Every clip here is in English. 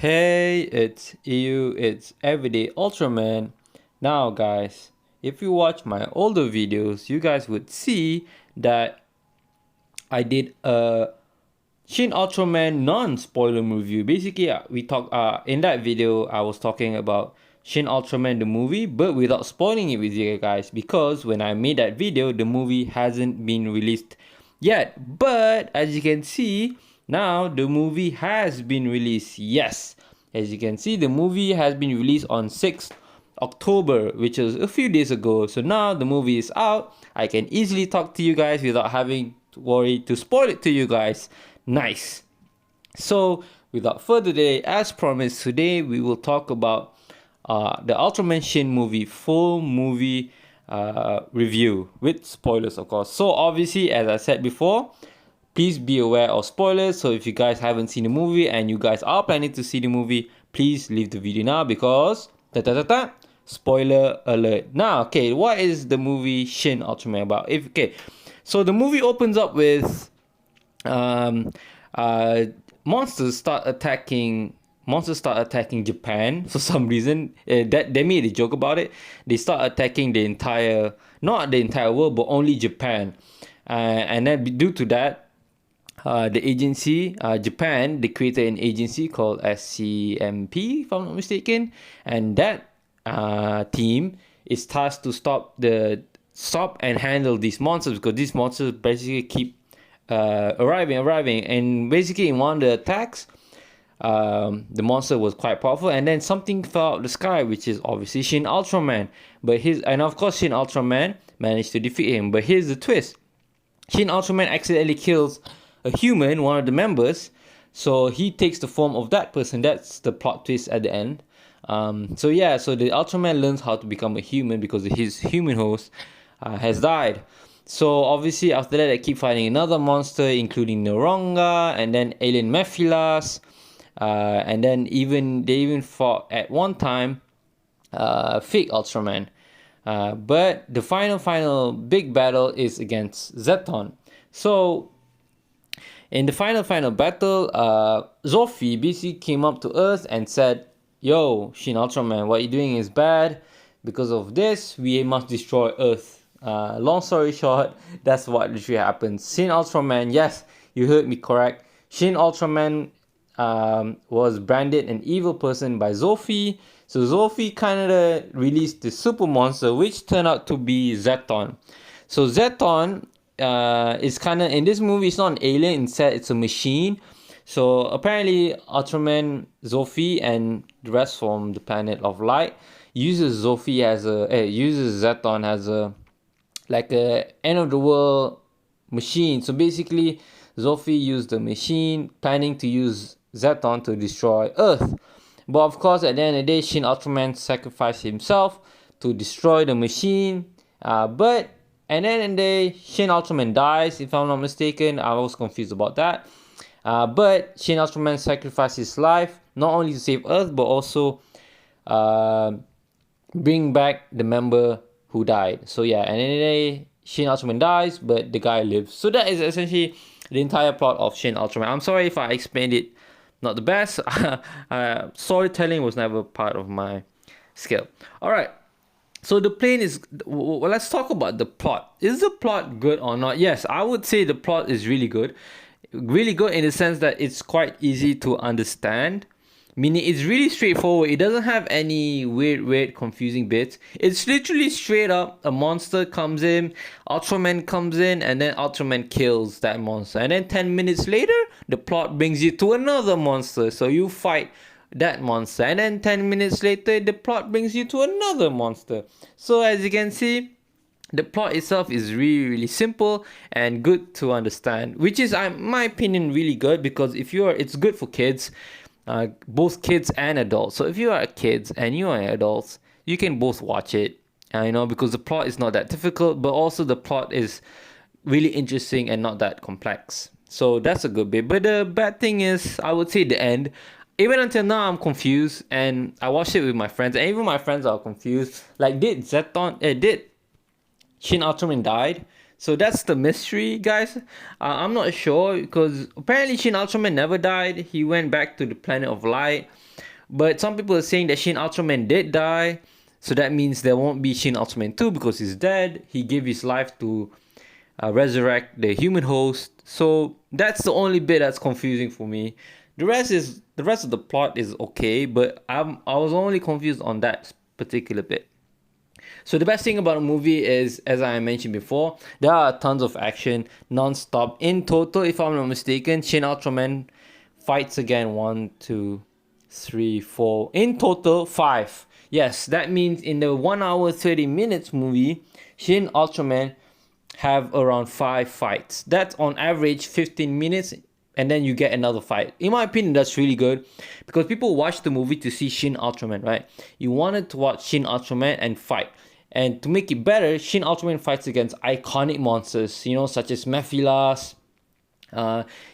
Hey, it's you, it's Everyday Ultraman. Now, guys, if you watch my older videos, you guys would see that I did a Shin Ultraman non-spoiler review. Basically, we talk. In that video, I was talking about Shin Ultraman the movie, but without spoiling it with you guys, because when I made that video, the movie hasn't been released yet. But as you can see, now the movie has been released. Yes, as you can see, the movie has been released on 6th October, which is a few days ago. So now the movie is out. I can easily talk to you guys without having to worry to spoil it to you guys. Nice. So without further delay, as promised, today we will talk about the Ultraman Shin movie full movie review with spoilers, of course. So obviously, as I said before, please be aware of spoilers. So if you guys haven't seen the movie and you guys are planning to see the movie, please leave the video now because spoiler alert. Now, okay, what is the movie Shin Ultraman about? So the movie opens up with um, uh, monsters start attacking Japan for some reason. That they made a joke about it. They start attacking not the entire world, but only Japan. And then due to that, the agency, Japan, they created an agency called SCMP, if I'm not mistaken, and that team is tasked to stop and handle these monsters, because these monsters basically keep arriving, and basically in one of the attacks, the monster was quite powerful, and then something fell out of the sky, which is obviously Shin Ultraman. And of course Shin Ultraman managed to defeat him. But here's the twist: Shin Ultraman accidentally kills a human, one of the members, so he takes the form of that person. That's the plot twist at the end. So the Ultraman learns how to become a human because his human host has died. So obviously after that, they keep fighting another monster, including Noronga, and then alien Mephilas, and then they even fought at one time fake Ultraman. But the final big battle is against Zetton. So in the final battle, Zoffy basically came up to Earth and said, "Yo, Shin Ultraman, what you're doing is bad. Because of this, we must destroy Earth." Long story short, that's what literally happens. Shin Ultraman, yes, you heard me correct. Shin Ultraman was branded an evil person by Zoffy. So Zoffy kind of released the super monster, which turned out to be Zetton. So Zetton is kind of, in this movie, it's not an alien, instead it's a machine. So apparently Ultraman, Zoffy, and the rest from the planet of light uses Zetton as a end of the world machine. So basically Zoffy used the machine planning to use Zetton to destroy Earth. But of course, at the end of the day, Shin Ultraman sacrificed himself to destroy the machine. But at the end of the day, Shin Ultraman dies, if I'm not mistaken. I was confused about that. But Shin Ultraman sacrificed his life, not only to save Earth, but also bring back the member who died. So yeah, and in the day, Shin Ultraman dies, but the guy lives. So that is essentially the entire plot of Shin Ultraman. I'm sorry if I explained it not the best. Storytelling was never part of my skill. Alright, so let's talk about the plot. Is the plot good or not? Yes, I would say the plot is really good. Really good in the sense that it's quite easy to understand. Meaning it's really straightforward. It doesn't have any weird, confusing bits. It's literally straight up, a monster comes in, Ultraman comes in, and then Ultraman kills that monster. And then 10 minutes later, the plot brings you to another monster. So you fight that monster. And then 10 minutes later, the plot brings you to another monster. So as you can see, the plot itself is really simple and good to understand. Which is, in my opinion, really good, because it's good for kids. Both kids and adults. So if you are kids and you are adults, you can both watch it. Because the plot is not that difficult, but also the plot is really interesting and not that complex. So that's a good bit. But the bad thing is, I would say the end. Even until now, I'm confused, and I watched it with my friends, and even my friends are confused. Like, did Shin Ultraman died? So that's the mystery, guys. I'm not sure because apparently Shin Ultraman never died. He went back to the planet of light. But some people are saying that Shin Ultraman did die. So that means there won't be Shin Ultraman 2 because he's dead. He gave his life to resurrect the human host. So that's the only bit that's confusing for me. The rest of the plot is okay, but I was only confused on that particular bit. So the best thing about the movie is, as I mentioned before, there are tons of action non-stop. In total, if I'm not mistaken, Shin Ultraman fights again 1, 2, 3, 4. In total, 5. Yes, that means in the 1 hour 30 minutes movie, Shin Ultraman have around 5 fights. That's on average 15 minutes, and then you get another fight. In my opinion, that's really good because people watch the movie to see Shin Ultraman, right? You wanted to watch Shin Ultraman and fight. And to make it better, Shin Ultraman fights against iconic monsters, such as Mephilas,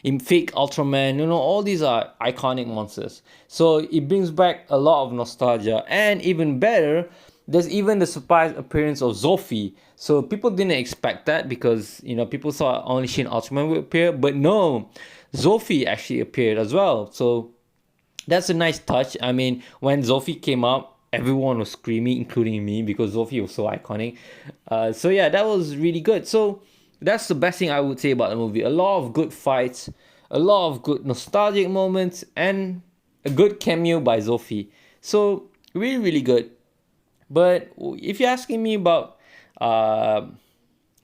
in fake Ultraman, all these are iconic monsters. So it brings back a lot of nostalgia. And even better, there's even the surprise appearance of Zoffy. So people didn't expect that because, people thought only Shin Ultraman would appear. But no, Zoffy actually appeared as well. So that's a nice touch. I mean, when Zoffy came out, everyone was screaming, including me, because Zoffy was so iconic. So yeah, that was really good. So that's the best thing I would say about the movie. A lot of good fights, a lot of good nostalgic moments, and a good cameo by Zoffy. So really, really good. But if you're asking me about the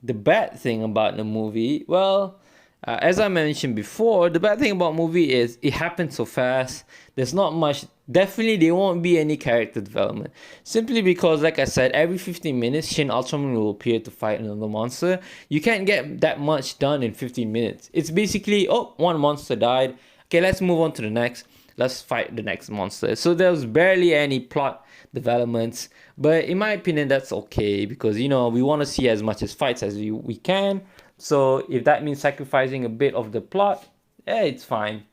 bad thing about the movie, well, as I mentioned before, the bad thing about movie is it happens so fast. There's not much. Definitely, there won't be any character development. Simply because, like I said, every 15 minutes, Shin Ultraman will appear to fight another monster. You can't get that much done in 15 minutes. It's basically, one monster died. Okay, let's move on to the next. Let's fight the next monster. So there's barely any plot developments. But in my opinion, that's okay because, we want to see as much as fights as we can. So if that means sacrificing a bit of the plot, it's fine.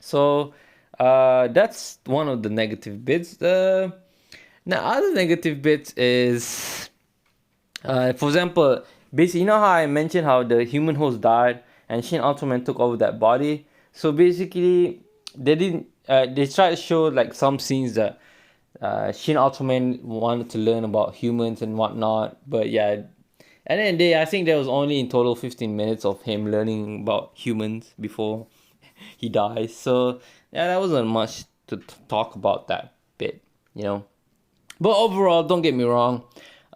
So that's one of the negative bits. Now, other negative bits is, for example, basically, how I mentioned how the human host died and Shin Ultraman took over that body. So basically, they didn't. They tried to show like some scenes that Shin Ultraman wanted to learn about humans and whatnot, but yeah. And then I think there was only in total 15 minutes of him learning about humans before he dies. So yeah, that wasn't much to talk about that bit, But overall, don't get me wrong.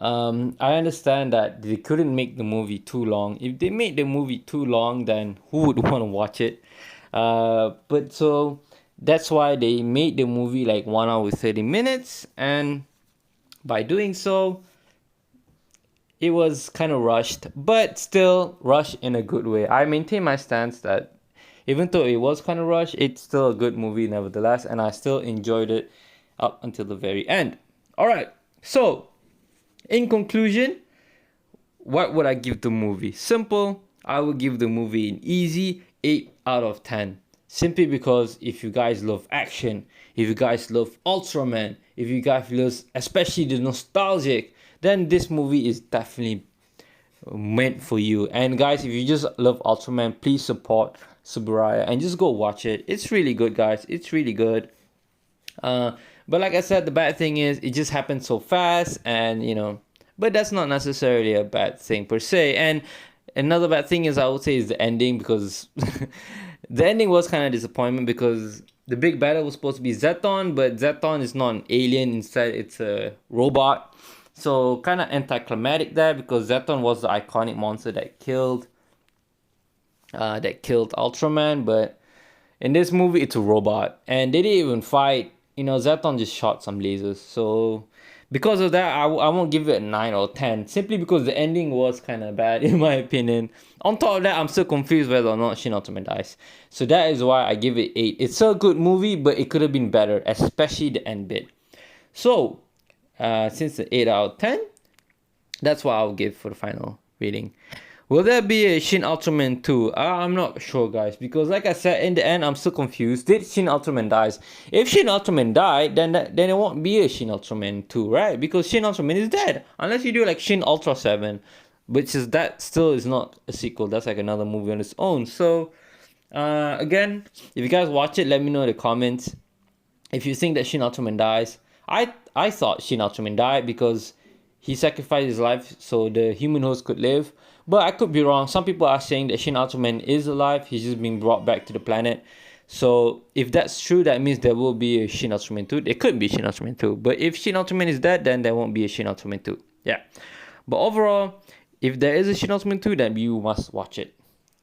I understand that they couldn't make the movie too long. If they made the movie too long, then who would want to watch it? But so that's why they made the movie like 1 hour 30 minutes, and by doing so, it was kind of rushed, but still rushed in a good way. I maintain my stance that even though it was kind of rushed, it's still a good movie nevertheless, and I still enjoyed it up until the very end. Alright, so in conclusion, what would I give the movie? Simple, I would give the movie an easy 8 out of 10. Simply because if you guys love action, if you guys love Ultraman, if you guys love especially the nostalgic, then this movie is definitely meant for you. And guys, if you just love Ultraman, please support Subaraya and just go watch it. It's really good, guys. It's really good. But like I said, the bad thing is it just happens so fast, and but that's not necessarily a bad thing per se. And another bad thing is, I would say, is the ending, because the ending was kind of disappointment because the big battle was supposed to be Zetton, but Zetton is not an alien. Instead, it's a robot. So kind of anticlimactic there, because Zetton was the iconic monster that killed Ultraman, but in this movie it's a robot, and they didn't even fight. Zetton just shot some lasers. So because of that, I won't give it a 9 or 10, simply because the ending was kind of bad in my opinion. On top of that, I'm still confused whether or not Shin Ultraman dies. So that is why I give it 8. It's still a good movie, but it could have been better, especially the end bit. So since the 8 out of 10, that's what I'll give for the final rating. Will there be a Shin Ultraman 2? I'm not sure, guys, because like I said, in the end, I'm still confused. Did Shin Ultraman dies? If Shin Ultraman died, then it won't be a Shin Ultraman 2, right? Because Shin Ultraman is dead. Unless you do like Shin Ultra 7. which is that still is not a sequel. That's like another movie on its own. So again, if you guys watch it, let me know in the comments if you think that Shin Ultraman dies. I thought Shin Ultraman died because he sacrificed his life so the human host could live. But I could be wrong. Some people are saying that Shin Ultraman is alive. He's just being brought back to the planet. So if that's true, that means there will be a Shin Ultraman 2. There could be Shin Ultraman 2. But if Shin Ultraman is dead, then there won't be a Shin Ultraman 2. Yeah. But overall, if there is a Shin Ultraman 2, then you must watch it.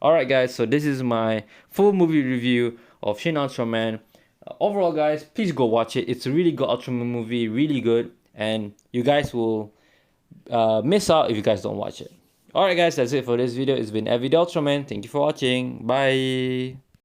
Alright guys, so this is my full movie review of Shin Ultraman. Overall guys, please go watch it. It's a really good Ultraman movie, really good. And you guys will miss out if you guys don't watch it. Alright guys, that's it for this video. It's been Everyday Ultraman. Thank you for watching. Bye.